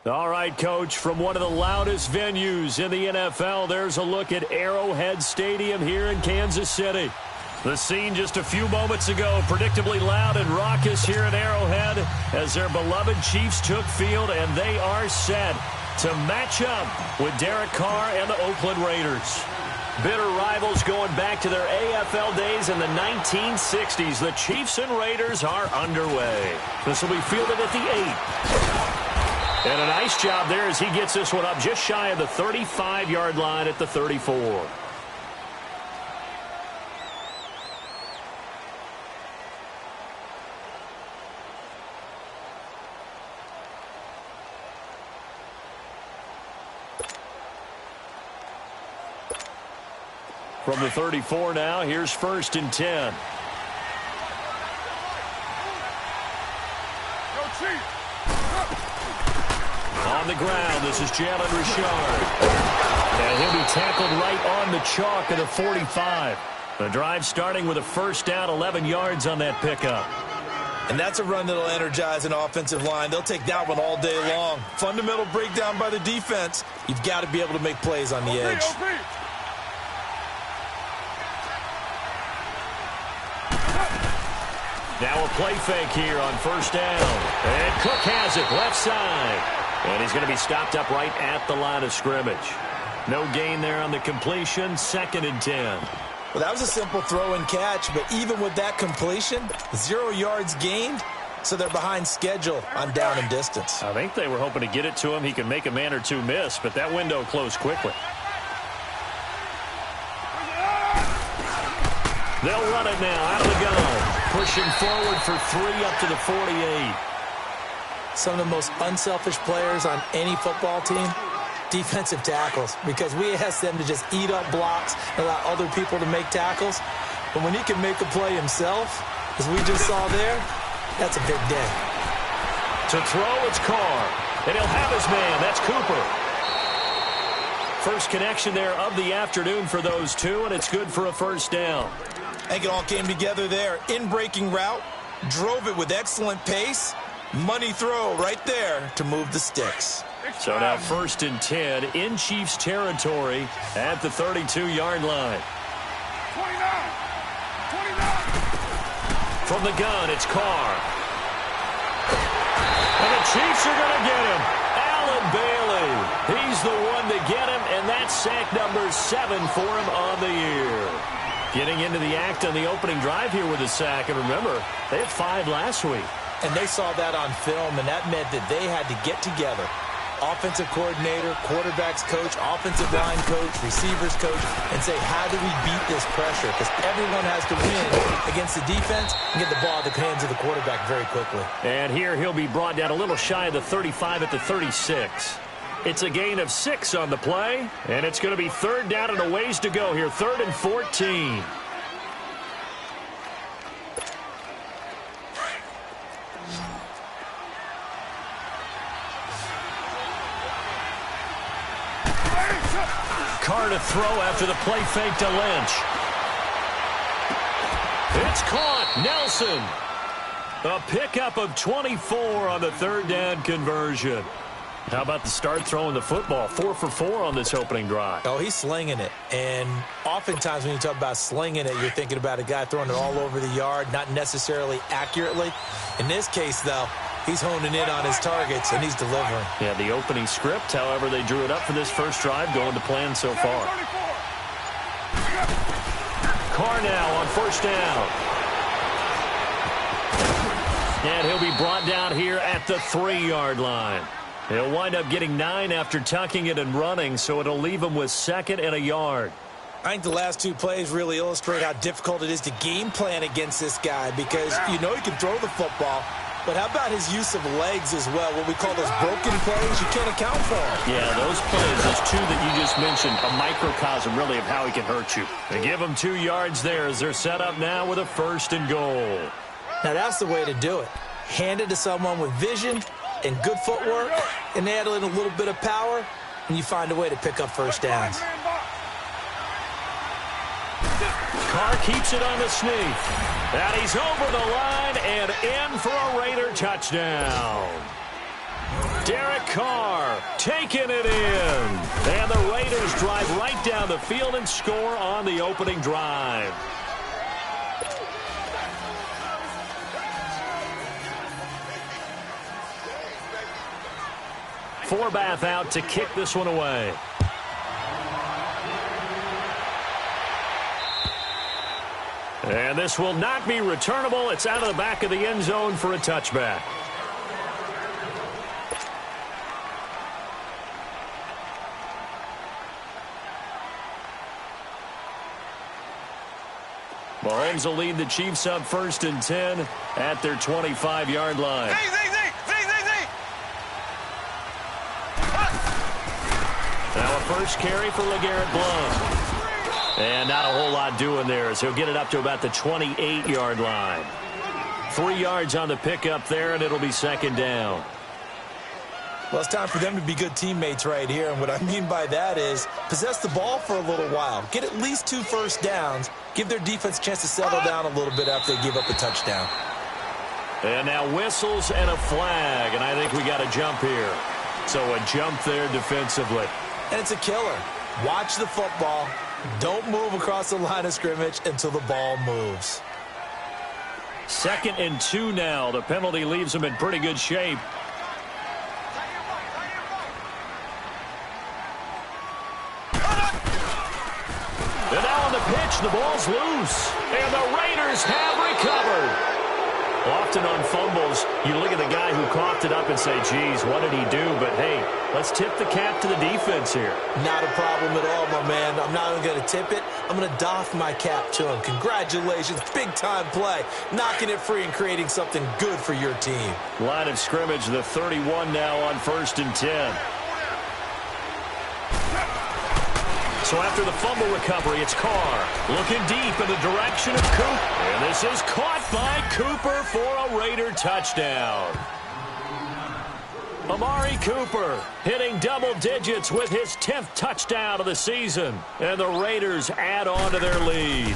All right, Coach, from one of the loudest venues in the NFL, there's a look at Arrowhead Stadium here in Kansas City. The scene just a few moments ago, predictably loud and raucous here at Arrowhead as their beloved Chiefs took field, and they are set to match up with Derek Carr and the Oakland Raiders. Bitter rivals going back to their AFL days in the 1960s. The Chiefs and Raiders are underway. This will be fielded at the 8. And a nice job there as he gets this one up just shy of the 35-yard line at the 34. From the 34 now, here's 1st and 10. On the ground, this is Jalen Richard. And he'll be tackled right on the chalk of the 45. The drive starting with a first down, 11 yards on that pickup. And that's a run that'll energize an offensive line. They'll take that one all day long. Fundamental breakdown by the defense. You've got to be able to make plays on the edge. Now a play fake here on first down. And Cook has it left side. And he's going to be stopped up right at the line of scrimmage. No gain there on the completion. 2nd and 10. Well, that was a simple throw and catch, but even with that completion, 0 yards gained, so they're behind schedule on down and distance. I think they were hoping to get it to him. He could make a man or two miss, but that window closed quickly. They'll run it now out of the gun. Pushing forward for 3 up to the 48. Some of the most unselfish players on any football team, defensive tackles, because we ask them to just eat up blocks and allow other people to make tackles. But when he can make a play himself, as we just saw there, that's a big day. To throw, it's Carr. And he'll have his man. That's Cooper. First connection there of the afternoon for those two, and it's good for a first down. I think it all came together there. In-breaking route, drove it with excellent pace. Money throw right there to move the sticks. So now 1st and 10 in Chiefs territory at the 32-yard line. 29. From the gun, it's Carr. And the Chiefs are going to get him. Allen Bailey. He's the one to get him, and that's sack number 7 for him on the year. Getting into the act on the opening drive here with a sack. And remember, they had 5 last week. And they saw that on film, and that meant that they had to get together. Offensive coordinator, quarterbacks coach, offensive line coach, receivers coach, and say, how do we beat this pressure? Because everyone has to win against the defense and get the ball at the hands of the quarterback very quickly. And here he'll be brought down a little shy of the 35 at the 36. It's a gain of 6 on the play, and it's going to be 3rd down and a ways to go here, 3rd and 14. Carr to throw after the play fake to Lynch. It's caught. Nelson. A pickup of 24 on the 3rd down conversion. How about the start throwing the football? 4 for 4 on this opening drive. Oh, he's slinging it. And oftentimes when you talk about slinging it, you're thinking about a guy throwing it all over the yard, not necessarily accurately. In this case, though, he's honing in on his targets, and he's delivering. Yeah, the opening script, however, they drew it up for this first drive, going to plan so far. Carr now on first down. And he'll be brought down here at the 3-yard line. He'll wind up getting 9 after tucking it and running, so it'll leave him with 2nd and a yard. I think the last 2 plays really illustrate how difficult it is to game plan against this guy because you know he can throw the football, but how about his use of legs as well, what we call those broken plays? You can't account for them. Yeah, those plays, those 2 that you just mentioned, a microcosm really of how he can hurt you. They give him 2 yards there as they're set up now with a 1st and goal. Now that's the way to do it. Hand it to someone with vision and good footwork, and add in a little bit of power, and you find a way to pick up first downs. Carr keeps it on the sneak. And he's over the line and in for a Raider touchdown. Derek Carr taking it in. And the Raiders drive right down the field and score on the opening drive. Forbath out to kick this one away. And this will not be returnable. It's out of the back of the end zone for a touchback. Mahomes will lead the Chiefs up 1st and 10 at their 25-yard line. Now a first carry for LeGarrette Blount. And not a whole lot doing there, so he'll get it up to about the 28-yard line. 3 yards on the pickup there, and it'll be 2nd down. Well, it's time for them to be good teammates right here, and what I mean by that is possess the ball for a little while. Get at least 2 first downs. Give their defense a chance to settle down a little bit after they give up a touchdown. And now whistles and a flag, and I think we got a jump here. So a jump there defensively. And it's a killer. Watch the football. Don't move across the line of scrimmage until the ball moves. 2nd and 2 now. The penalty leaves them in pretty good shape. And now on the pitch, the ball's loose. And the Raiders have recovered. Often on fumbles, you look at the guy who coughed it up and say, geez, what did he do? But, hey, let's tip the cap to the defense here. Not a problem at all, my man. I'm not even going to tip it. I'm going to doff my cap to him. Congratulations. Big-time play. Knocking it free and creating something good for your team. Line of scrimmage, the 31 now on 1st and 10. So after the fumble recovery, it's Carr looking deep in the direction of Cooper. And this is caught by Cooper for a Raider touchdown. Amari Cooper hitting double digits with his 10th touchdown of the season. And the Raiders add on to their lead.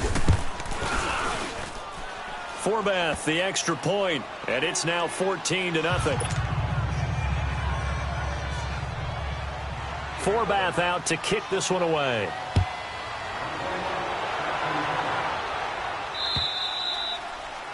Forbath, the extra point, and it's now 14-0. Forbath out to kick this one away.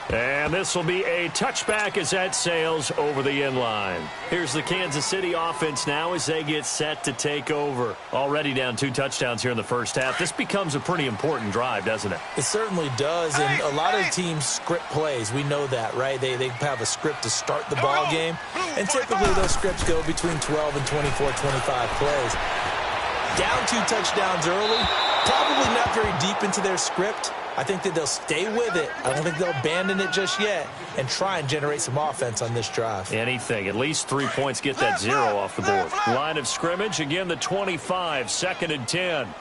And this will be a touchback as that sails over the end line. Here's the Kansas City offense now as they get set to take over. Already down 2 touchdowns here in the first half. This becomes a pretty important drive, doesn't it? It certainly does, and a lot of teams script plays. We know that, right? They have a script to start the ball game, and typically those scripts go between 12 and 24, 25 plays. Down 2 touchdowns early, probably not very deep into their script. I think that they'll stay with it. I don't think they'll abandon it just yet and try and generate some offense on this drive. Anything. At least 3 points. Get that 0 off the board. Line of scrimmage. Again, the 25. 2nd and 10.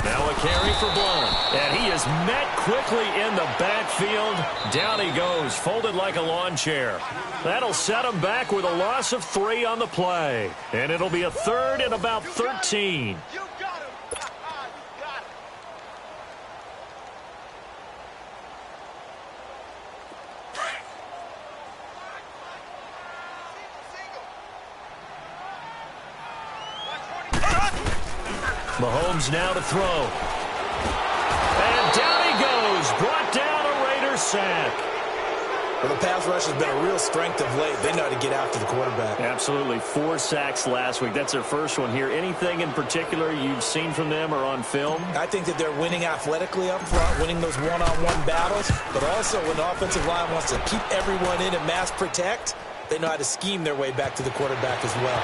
Now a carry for Blount. And he is met quickly in the backfield. Down he goes, folded like a lawn chair. That'll set him back with a loss of 3 on the play. And it'll be a 3rd and about 13. Mahomes now to throw. And down he goes. Brought down a Raiders sack. Well, the pass rush has been a real strength of late. They know how to get after the quarterback. Absolutely. 4 sacks last week. That's their first one here. Anything in particular you've seen from them or on film? I think that they're winning athletically up front, winning those one-on-one battles, but also when the offensive line wants to keep everyone in and mass protect, they know how to scheme their way back to the quarterback as well.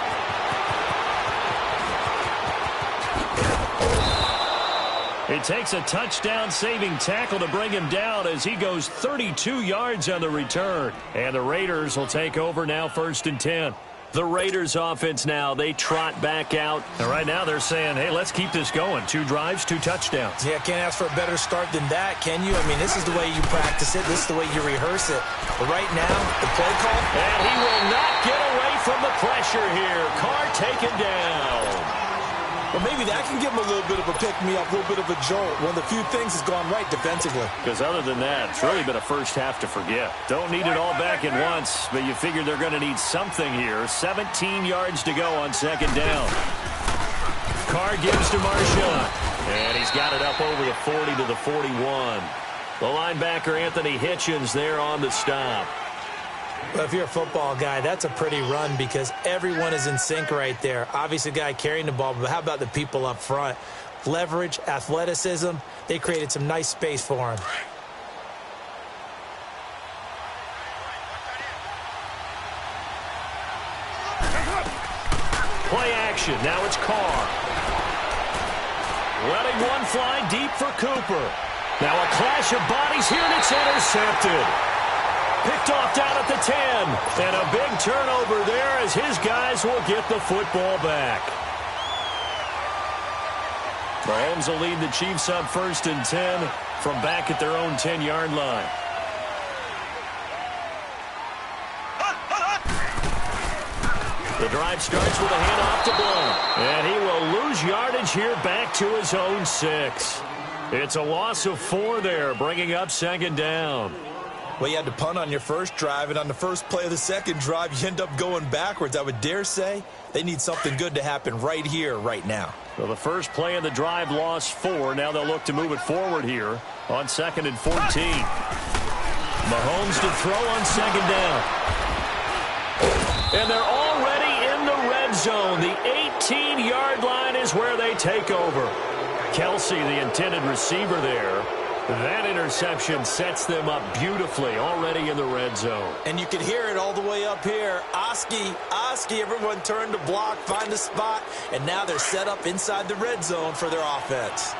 It takes a touchdown-saving tackle to bring him down as he goes 32 yards on the return. And the Raiders will take over now 1st and 10. The Raiders offense now, they trot back out. And right now they're saying, hey, let's keep this going. 2 drives, 2 touchdowns. Yeah, can't ask for a better start than that, can you? I mean, this is the way you practice it. This is the way you rehearse it. But right now, the play call. And he will not get away from the pressure here. Carr taken down. Well, maybe that can give them a little bit of a pick-me-up, a little bit of a jolt. One of the few things has gone right defensively. Because other than that, it's really been a first half to forget. Don't need it all back at once, but you figure they're going to need something here. 17 yards to go on second down. Carr gives to Marshawn. And he's got it up over the 40 to the 41. The linebacker, Anthony Hitchens, there on the stop. Well, if you're a football guy, that's a pretty run because everyone is in sync right there. Obviously, the guy carrying the ball, but how about the people up front? Leverage, athleticism, they created some nice space for him. Play action. Now it's Carr. Letting one fly deep for Cooper. Now a clash of bodies here, and it's intercepted. Picked off down at the 10. And a big turnover there as his guys will get the football back. Mahomes will lead the Chiefs on 1st and 10 from back at their own 10-yard line. The drive starts with a handoff to Blount. And he will lose yardage here back to his own 6. It's a loss of 4 there, bringing up second down. Well, you had to punt on your first drive, and on the first play of the second drive, you end up going backwards. I would dare say they need something good to happen right here, right now. Well, the first play of the drive lost 4. Now they'll look to move it forward here on 2nd and 14. Mahomes to throw on second down. And they're already in the red zone. The 18-yard line is where they take over. Kelsey, the intended receiver there. That interception sets them up beautifully already in the red zone. And you can hear it all the way up here. Oski, everyone turned to block, find a spot, and now they're set up inside the red zone for their offense.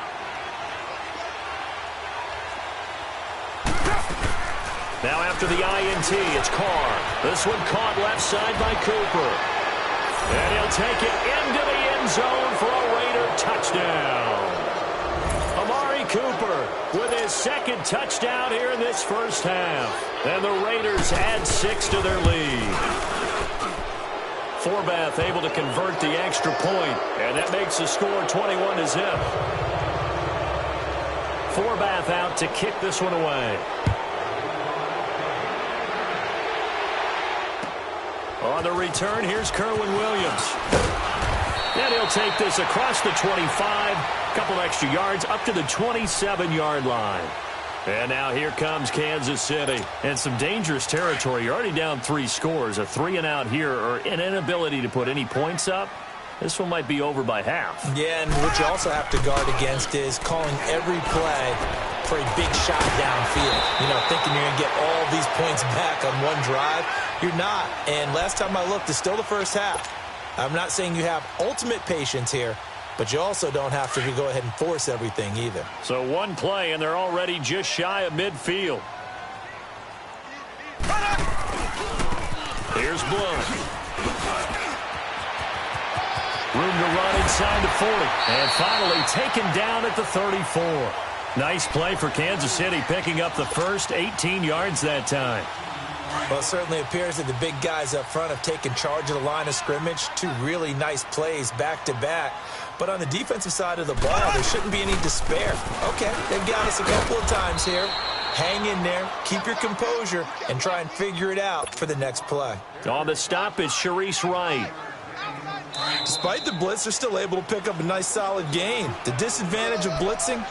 Now after the INT, it's Carr. This one caught left side by Cooper. And he'll take it into the end zone for a Raider touchdown. Amari Cooper with his second touchdown here in this first half. And the Raiders add 6 to their lead. Forbath able to convert the extra point, and that makes the score 21 to zip. Forbath out to kick this one away. On the return, here's Kerwin Williams. And he'll take this across the 25, a couple extra yards up to the 27-yard line. And now here comes Kansas City. And some dangerous territory. You're already down 3 scores. A 3-and-out here, or an inability to put any points up. This one might be over by half. Yeah, and what you also have to guard against is calling every play for a big shot downfield. You know, thinking you're going to get all these points back on one drive. You're not. And last time I looked, it's still the first half. I'm not saying you have ultimate patience here, but you also don't have to go ahead and force everything either. So one play, and they're already just shy of midfield. Here's Blount. Room to run inside the 40. And finally taken down at the 34. Nice play for Kansas City, picking up the first 18 yards that time. Well, it certainly appears that the big guys up front have taken charge of the line of scrimmage. 2 really nice plays back-to-back. But on the defensive side of the ball, there shouldn't be any despair. Okay, they've got us a couple of times here. Hang in there, keep your composure, and try and figure it out for the next play. On the stop is Sharice Wright. Despite the blitz, they're still able to pick up a nice, solid gain. The disadvantage of blitzing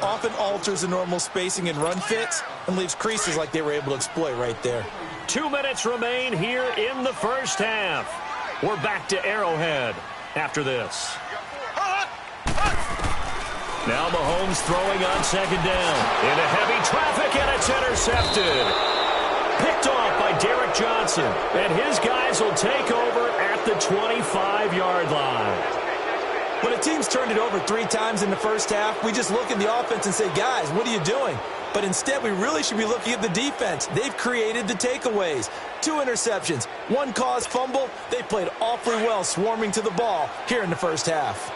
often alters the normal spacing and run fits and leaves creases like they were able to exploit right there. 2 minutes remain here in the first half. We're back to Arrowhead after this. Now Mahomes throwing on second down. Into heavy traffic, and it's intercepted. Picked off by Derek Johnson. And his guys will take over at the 25-yard line. When a team's turned it over 3 times in the first half, we just look at the offense and say, guys, what are you doing? But instead, we really should be looking at the defense. They've created the takeaways. 2 interceptions, 1 caused fumble. They played awfully well swarming to the ball here in the first half.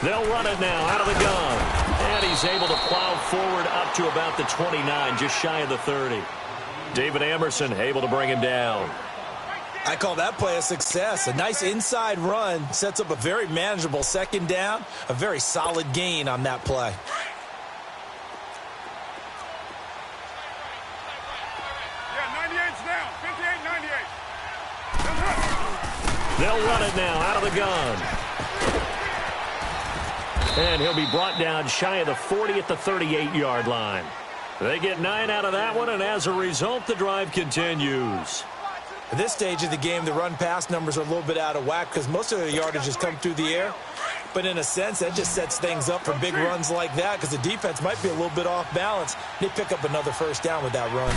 They'll run it now out of the gun. And he's able to plow forward up to about the 29, just shy of the 30. David Emerson able to bring him down. I call that play a success. A nice inside run sets up a very manageable second down, a very solid gain on that play. They'll run it now out of the gun. And he'll be brought down shy of the 40 at the 38-yard line. They get 9 out of that one, and as a result, the drive continues. At this stage of the game, the run-pass numbers are a little bit out of whack because most of the yardage has come through the air. But in a sense, that just sets things up for big runs like that because the defense might be a little bit off balance. They pick up another first down with that run.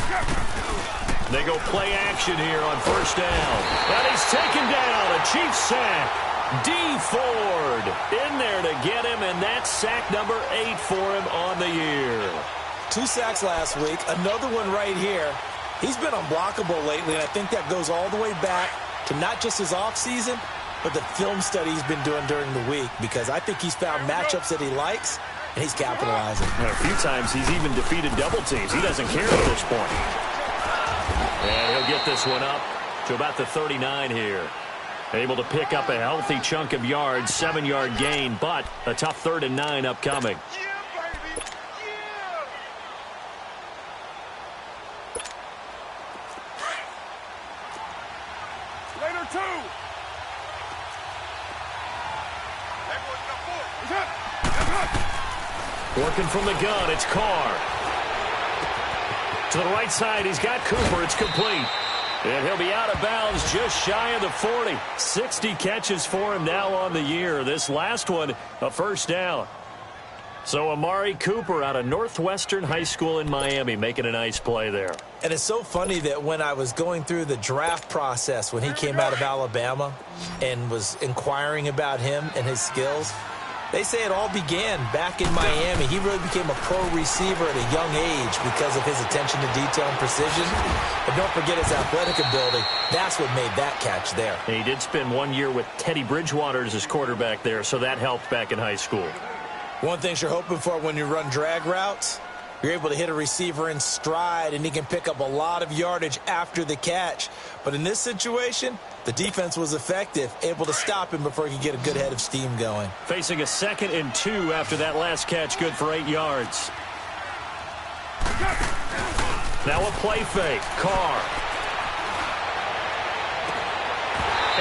They go play action here on first down. And he's taken down. A Chiefs sack. D. Ford in there to get him, and that's sack number 8 for him on the year. 2 sacks last week. Another one right here. He's been unblockable lately, and I think that goes all the way back to not just his offseason, but the film study he's been doing during the week, because I think he's found matchups that he likes, and he's capitalizing. And a few times he's even defeated double teams. He doesn't care at this point. And he'll get this one up to about the 39 here. Able to pick up a healthy chunk of yards, 7-yard gain, but a tough 3rd and 9 upcoming. Working from the gun, it's Carr. To the right side, he's got Cooper. It's complete. And he'll be out of bounds just shy of the 40. 60 catches for him now on the year. This last one, a first down. So Amari Cooper out of Northwestern High School in Miami making a nice play there. And it's so funny that when I was going through the draft process when he came out of Alabama and was inquiring about him and his skills, they say it all began back in Miami. He really became a pro receiver at a young age because of his attention to detail and precision. But don't forget his athletic ability. That's what made that catch there. And he did spend 1 year with Teddy Bridgewater as his quarterback there, so that helped back in high school. One thing you're hoping for when you run drag routes, you're able to hit a receiver in stride, and he can pick up a lot of yardage after the catch. But in this situation, the defense was effective, able to stop him before he could get a good head of steam going. Facing a 2nd and 2 after that last catch, good for 8 yards. Now a play fake. Carr.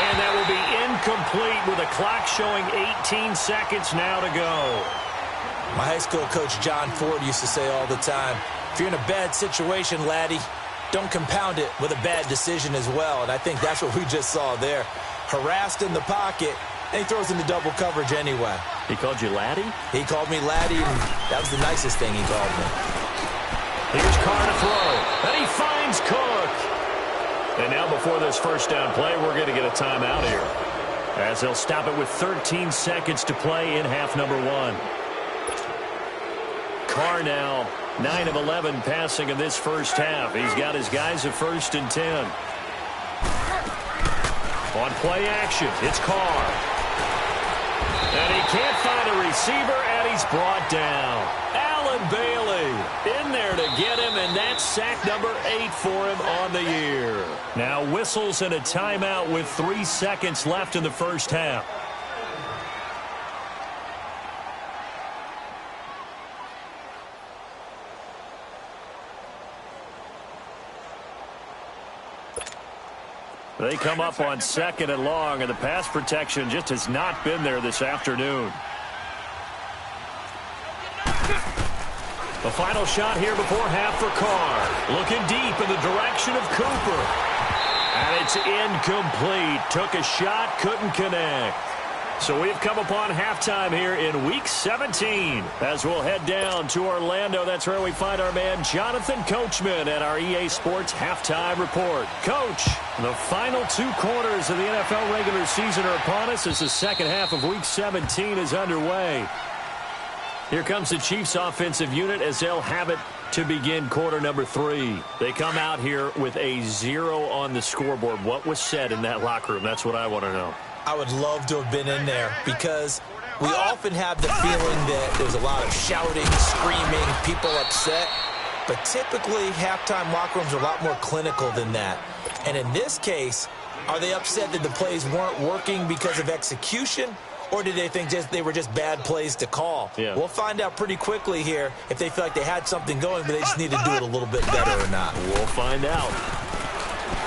And that will be incomplete with a clock showing 18 seconds now to go. My high school coach, John Ford, used to say all the time, if you're in a bad situation, laddie, don't compound it with a bad decision as well. And I think that's what we just saw there. Harassed in the pocket, and he throws into double coverage anyway. He called you laddie? He called me laddie, and that was the nicest thing he called me. Here's Carr to throw, and he finds Cook. And now before this first down play, we're going to get a timeout here, as they'll stop it with 13 seconds to play in half number 1. Carr now 9 of 11 passing in this first half. He's got his guys at 1st and 10. On play action, it's Carr. And he can't find a receiver, and he's brought down. Allen Bailey in there to get him, and that's sack number 8 for him on the year. Now whistles and a timeout with 3 seconds left in the first half. They come up on 2nd and long, and the pass protection just has not been there this afternoon. The final shot here before half for Carr. Looking deep in the direction of Cooper. And it's incomplete. Took a shot, couldn't connect. So we've come upon halftime here in Week 17. As we'll head down to Orlando, that's where we find our man Jonathan Coachman at our EA Sports Halftime Report. Coach, the final 2 quarters of the NFL regular season are upon us as the second half of Week 17 is underway. Here comes the Chiefs offensive unit as they'll have it to begin quarter number 3. They come out here with a 0 on the scoreboard. What was said in that locker room? That's what I want to know. I would love to have been in there because we often have the feeling that there's a lot of shouting, screaming, people upset. But typically, halftime locker rooms are a lot more clinical than that. And in this case, Are they upset that the plays weren't working because of execution? Or did they think they were just bad plays to call? Yeah. We'll find out pretty quickly here if they feel like they had something going, but they just need to do it a little bit better or not. We'll find out.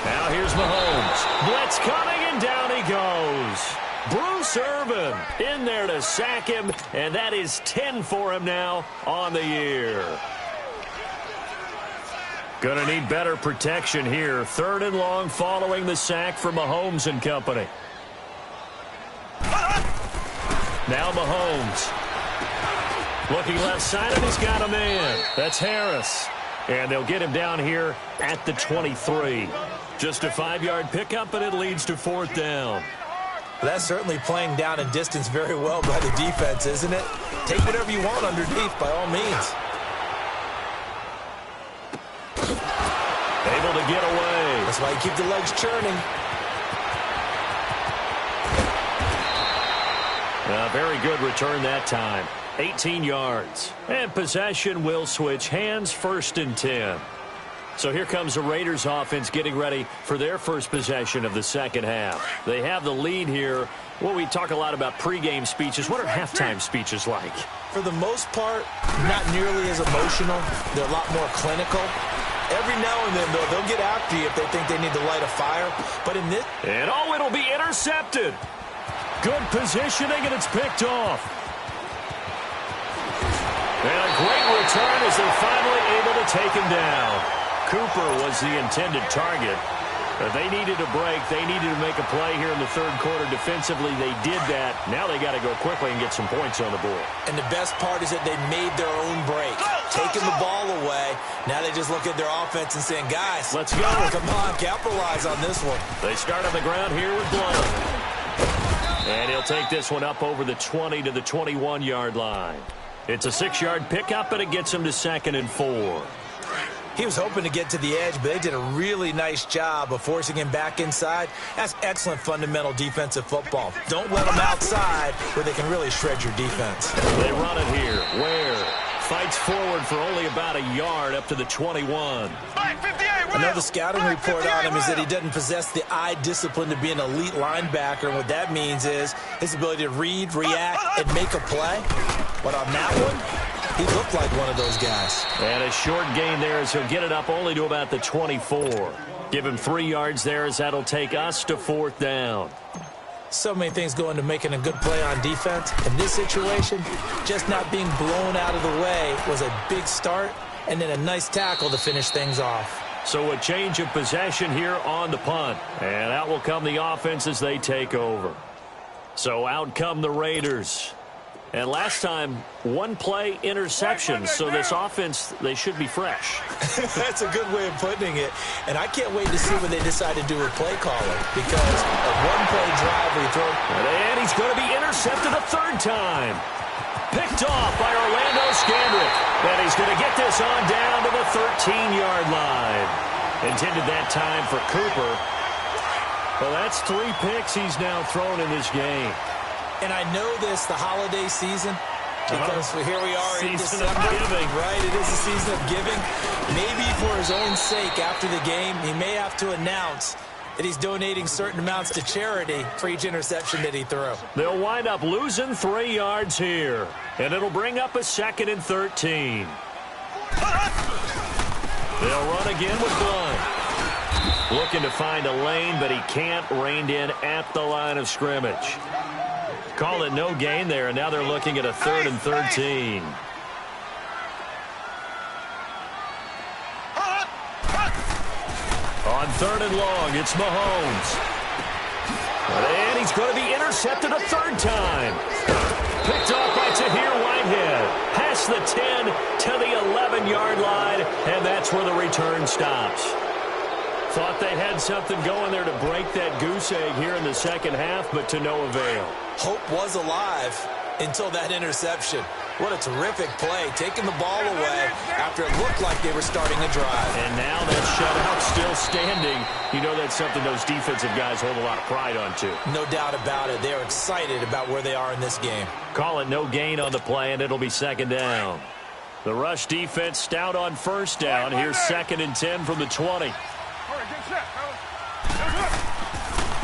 Now here's Mahomes. Blitz coming, and down he goes. Bruce Irvin in there to sack him, and that is 10 for him now on the year. Going to need better protection here. 3rd and long following the sack from Mahomes and company. Now Mahomes. Looking left side, and he's got a man. That's Harris. And they'll get him down here at the 23. Just a 5-yard pickup, and it leads to 4th down. That's certainly playing down and distance very well by the defense, isn't it? Take whatever you want underneath, by all means. Able to get away. That's why you keep the legs churning. A very good return that time. 18 yards. And possession will switch hands, 1st and 10. So here comes the Raiders offense getting ready for their first possession of the second half. They have the lead here. Well, we talk a lot about pregame speeches. What are halftime speeches like? For the most part, not nearly as emotional. They're a lot more clinical. Every now and then, though, they'll get after you if they think they need to light a fire. But in this... And, oh, it'll be intercepted. Good positioning, and it's picked off. And a great return as they're finally able to take him down. Cooper was the intended target. They needed a break. They needed to make a play here in the 3rd quarter. Defensively, they did that. Now they got to go quickly and get some points on the board. And the best part is that they made their own break. Taking the ball away. Now they just look at their offense and saying, guys, let's go. Come on, capitalize on this one. They start on the ground here with Blunt. And he'll take this one up over the 20 to the 21-yard line. It's a 6-yard pickup, and it gets him to 2nd and 4. He was hoping to get to the edge, but they did a really nice job of forcing him back inside. That's excellent fundamental defensive football. Don't let them outside where they can really shred your defense. They run it here. Ware fights forward for only about a yard up to the 21. I know the scouting report on him is that he doesn't possess the eye discipline to be an elite linebacker. And what that means is his ability to read, react, and make a play. But on that one, he looked like one of those guys. And a short gain there as he'll get it up only to about the 24. Give him 3 yards there as that'll take us to 4th down. So many things go into making a good play on defense. In this situation, just not being blown out of the way was a big start, and then a nice tackle to finish things off. So a change of possession here on the punt. And out will come the offense as they take over. So out come the Raiders. And last time, 1-play interception. So this offense, they should be fresh. That's a good way of putting it. And I can't wait to see what they decide to do with play calling. Because a 1-play drive where you throw... And he's going to be intercepted a 3rd time. Picked off by Orlando Scandrick. And he's going to get this on down to the 13-yard line. Intended that time for Cooper. Well, that's 3 picks he's now thrown in this game. And I know this, the holiday season, because here we are in December. Season of giving. Right, it is a season of giving. Maybe for his own sake after the game, he may have to announce that he's donating certain amounts to charity for each interception that he threw. They'll wind up losing 3 yards here, and it'll bring up a 2nd and 13. They'll run again with Blunt. Looking to find a lane, but he can't. Reined in at the line of scrimmage. Call it no gain there, and now they're looking at a 3rd and 13. On 3rd and long, it's Mahomes. And he's going to be intercepted a 3rd time. Picked off by Tahir Whitehead. Past the 10 to the 11-yard line, and that's where the return stops. Thought they had something going there to break that goose egg here in the second half, but to no avail. Hope was alive until that interception. What a terrific play, taking the ball away after it looked like they were starting a drive. And now that shutout still standing. You know that's something those defensive guys hold a lot of pride on, too. No doubt about it. They're excited about where they are in this game. Call it no gain on the play, and it'll be 2nd down. The rush defense stout on 1st down. Here's 2nd and 10 from the 20.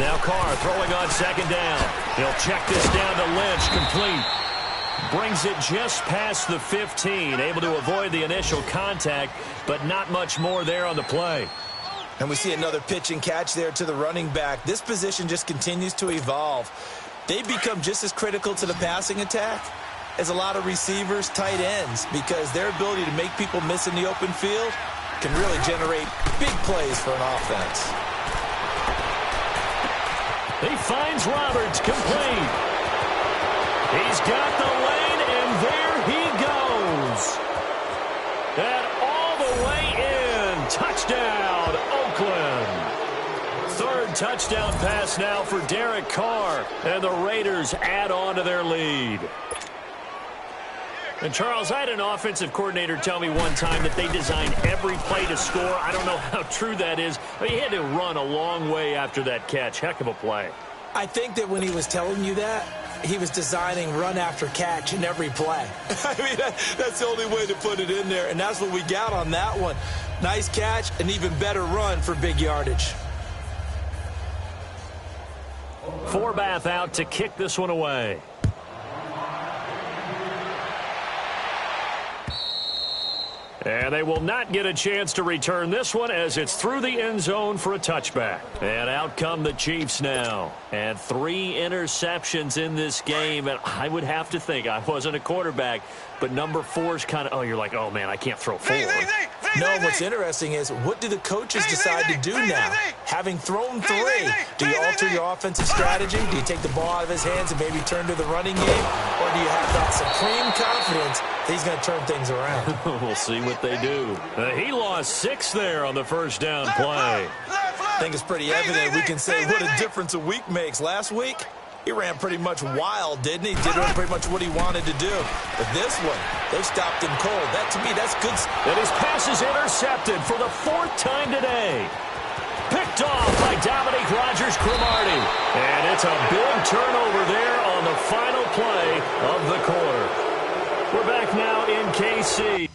Now Carr throwing on second down. He'll check this down to Lynch, complete. Brings it just past the 15, able to avoid the initial contact, but not much more there on the play. And we see another pitch and catch there to the running back. This position just continues to evolve. They become just as critical to the passing attack as a lot of receivers, tight ends, because their ability to make people miss in the open field can really generate big plays for an offense. He finds Roberts, complete. He's got the lane, and there he goes. And all the way in. Touchdown, Oakland. Third touchdown pass now for Derek Carr, and the Raiders add on to their lead. And, Charles, I had an offensive coordinator tell me one time that they design every play to score. I don't know how true that is, but he had to run a long way after that catch. Heck of a play. I think that when he was telling you that, he was designing run after catch in every play. I mean, that's the only way to put it in there, and that's what we got on that one. Nice catch, an even better run for big yardage. Forbath out to kick this one away. And they will not get a chance to return this one as it's through the end zone for a touchback. And out come the Chiefs now. And 3 interceptions in this game. And I would have to think, I wasn't a quarterback, but number 4's kind of, you're like, oh, man, I can't throw forward. No, what's interesting is, what do the coaches decide to do now? Having thrown 3, do you alter your offensive strategy? Do you take the ball out of his hands and maybe turn to the running game? Or do you have that supreme confidence that he's going to turn things around? We'll see what they do. He lost 6 there on the first down play. I think it's pretty evident. We can say what a difference a week makes. Last week, he ran pretty much wild, didn't he? Did pretty much what he wanted to do. But this one, they stopped him cold. That, to me, that's good. And his pass is intercepted for the 4th time today. Picked off by Dominique Rodgers-Cromartie. And it's a big turnover there on the final play of the quarter. We're back now in KC.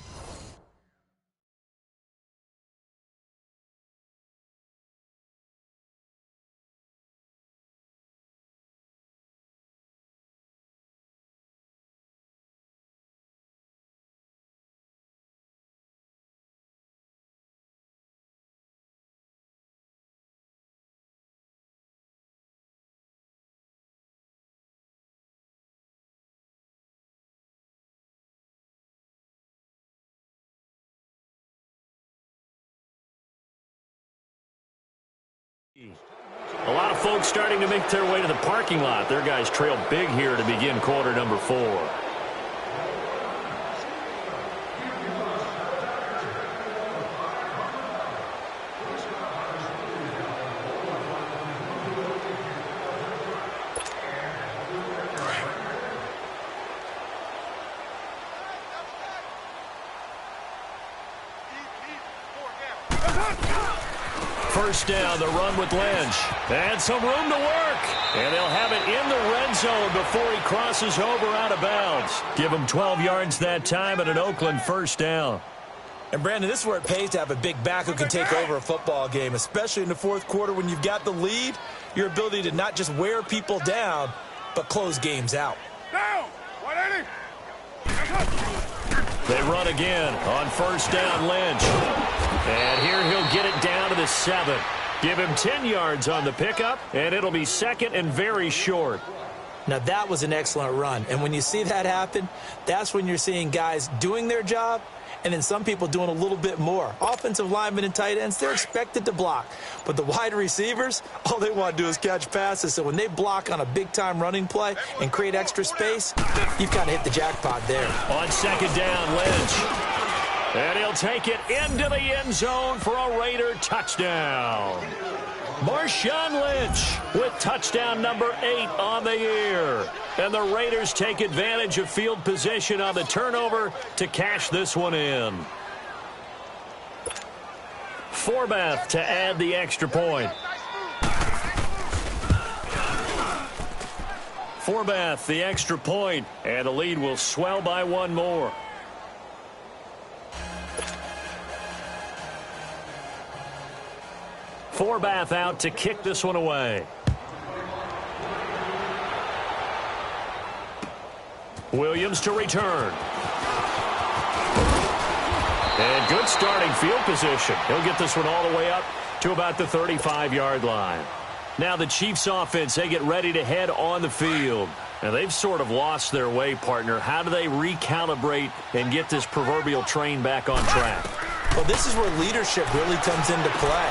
A lot of folks starting to make their way to the parking lot. Their guys trail big here to begin quarter number 4. First down, the run with Lynch. And some room to work. And they'll have it in the red zone before he crosses over out of bounds. Give him 12 yards that time and an Oakland first down. And, Brandon, this is where it pays to have a big back who can take over a football game, especially in the 4th quarter when you've got the lead. Your ability to not just wear people down, but close games out. Down! 180! They run again on first down, Lynch. And here he'll get it down to the 7. Give him 10 yards on the pickup, and it'll be second and very short. Now, that was an excellent run. And when you see that happen, that's when you're seeing guys doing their job and then some people doing a little bit more. Offensive linemen and tight ends, they're expected to block. But the wide receivers, all they want to do is catch passes. So when they block on a big-time running play and create extra space, you've got to hit the jackpot there. On second down, Lynch. And he'll take it into the end zone for a Raider touchdown. Marshawn Lynch with touchdown number 8 on the year. And the Raiders take advantage of field position on the turnover to cash this one in. Forbath to add the extra point. Forbath the extra point, and the lead will swell by 1 more. Forbath out to kick this one away. Williams to return. And good starting field position. He'll get this one all the way up to about the 35-yard line. Now the Chiefs offense, they get ready to head on the field. Now they've sort of lost their way, partner. How do they recalibrate and get this proverbial train back on track? Well, this is where leadership really comes into play.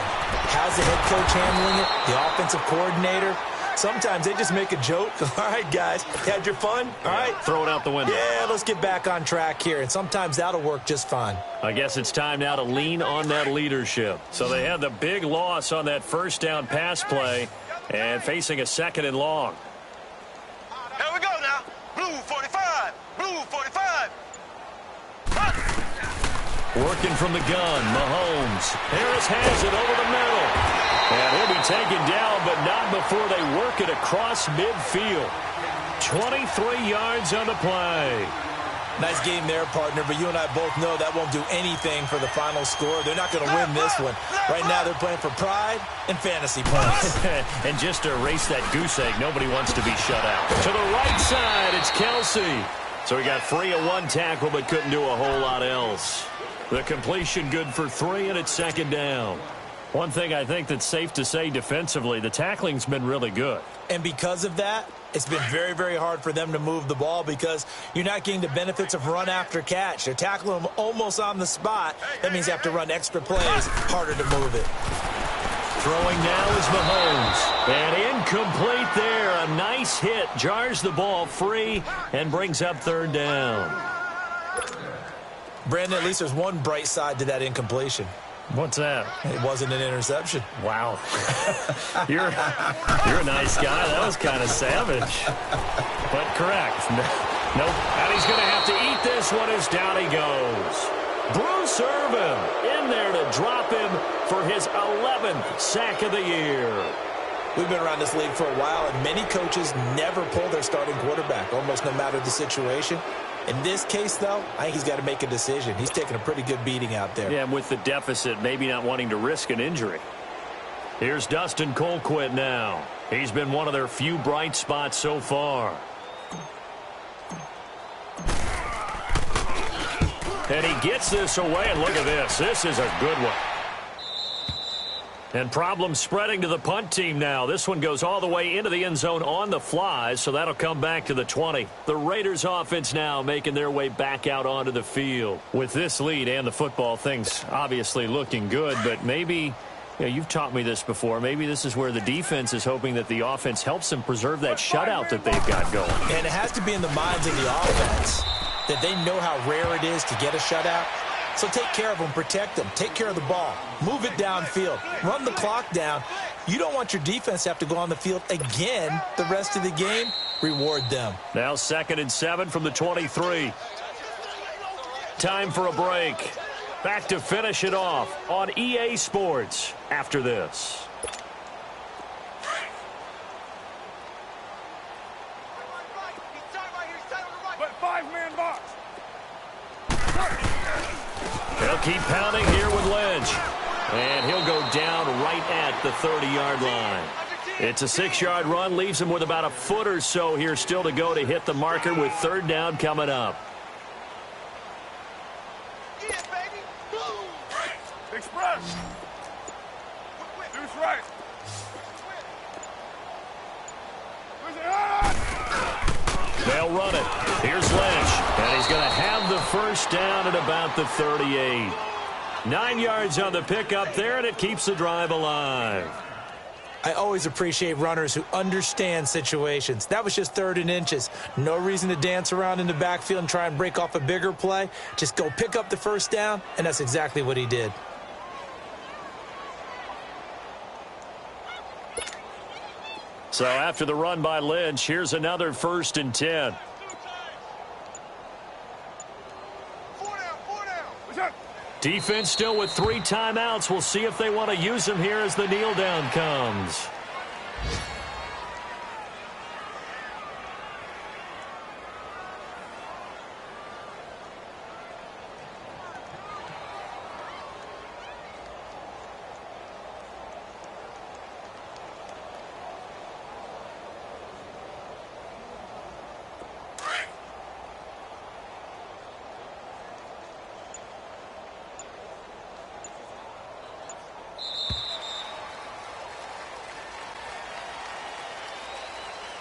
How's the head coach handling it? The offensive coordinator? Sometimes they just make a joke. All right, guys, had your fun? All right. Throw it out the window. Yeah, let's get back on track here. And sometimes that'll work just fine. I guess it's time now to lean on that leadership. So they had the big loss on that first down pass play and facing a second and long. Here we go now. Blue 45. Blue 45. Working from the gun, Mahomes. Harris has it over the middle. And he'll be taken down, but not before they work it across midfield. 23 yards on the play. Nice game there, partner, but you and I both know that won't do anything for the final score. They're not going to win this one. Right now they're playing for pride and fantasy points. And just to erase that goose egg, nobody wants to be shut out. To the right side, it's Kelsey. So he got free of one tackle, but couldn't do a whole lot else. The completion good for 3, and it's second down. One thing I think that's safe to say defensively, the tackling's been really good. And because of that, it's been very, very hard for them to move the ball because you're not getting the benefits of run after catch. They're tackling them almost on the spot. That means you have to run extra plays, harder to move it. Throwing now is Mahomes. And incomplete there. A nice hit. Jars the ball free and brings up third down. Brandon, at least there's one bright side to that incompletion. What's that? It wasn't an interception. Wow. You're a nice guy. That was kind of savage. But correct. Nope. And he's going to have to eat this one as down he goes. Bruce Irvin in there to drop him for his 11th sack of the year. We've been around this league for a while, and many coaches never pull their starting quarterback, almost no matter the situation. In this case, though, I think he's got to make a decision. He's taking a pretty good beating out there. Yeah, and with the deficit, maybe not wanting to risk an injury. Here's Dustin Colquitt now. He's been one of their few bright spots so far. And he gets this away, and look at this. This is a good one. And problems spreading to the punt team now. This one goes all the way into the end zone on the fly, so that'll come back to the 20. The Raiders offense now making their way back out onto the field. With this lead and the football, things obviously looking good, but maybe, you've taught me this before, maybe this is where the defense is hoping that the offense helps them preserve that shutout that they've got going. And it has to be in the minds of the offense that they know how rare it is to get a shutout. So take care of them, protect them, take care of the ball, move it downfield, run the clock down. You don't want your defense to have to go on the field again the rest of the game. Reward them. Now 2nd and 7 from the 23. Time for a break. Back to finish it off on EA Sports after this. But 5-man box. They'll keep pounding here with Lynch. And he'll go down right at the 30-yard line. It's a 6-yard run, leaves him with about a foot or so here still to go to hit the marker with third down coming up. Express. Deuce right. They'll run it. Here's Lynch. And he's going to have the first down at about the 38. 9 yards on the pickup there, and it keeps the drive alive. I always appreciate runners who understand situations. That was just 3rd and inches. No reason to dance around in the backfield and try and break off a bigger play. Just go pick up the first down, and that's exactly what he did. So after the run by Lynch, here's another 1st and 10. Defense still with 3 timeouts. We'll see if they want to use them here as the kneel down comes.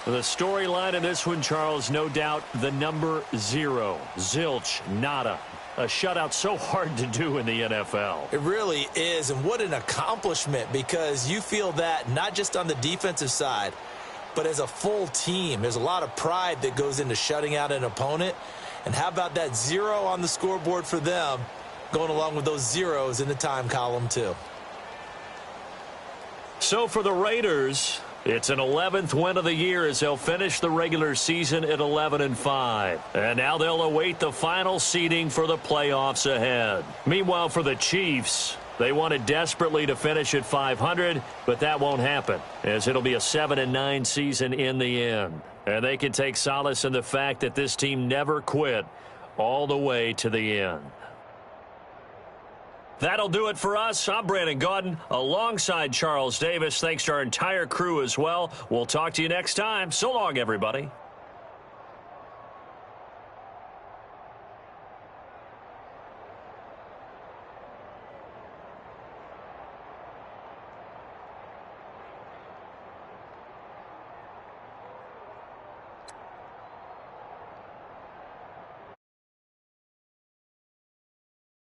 The storyline in this one, Charles, no doubt the number 0. Zilch, nada. A shutout so hard to do in the NFL. It really is, and what an accomplishment, because you feel that not just on the defensive side, but as a full team. There's a lot of pride that goes into shutting out an opponent. And how about that 0 on the scoreboard for them, going along with those zeros in the time column too. So for the Raiders, it's an 11th win of the year as they'll finish the regular season at 11-5. And now they'll await the final seeding for the playoffs ahead. Meanwhile, for the Chiefs, they wanted desperately to finish at 500, but that won't happen, as it'll be a 7-9 season in the end. And they can take solace in the fact that this team never quit all the way to the end. That'll do it for us. I'm Brandon Gaudin alongside Charles Davis. Thanks to our entire crew as well. We'll talk to you next time. So long, everybody.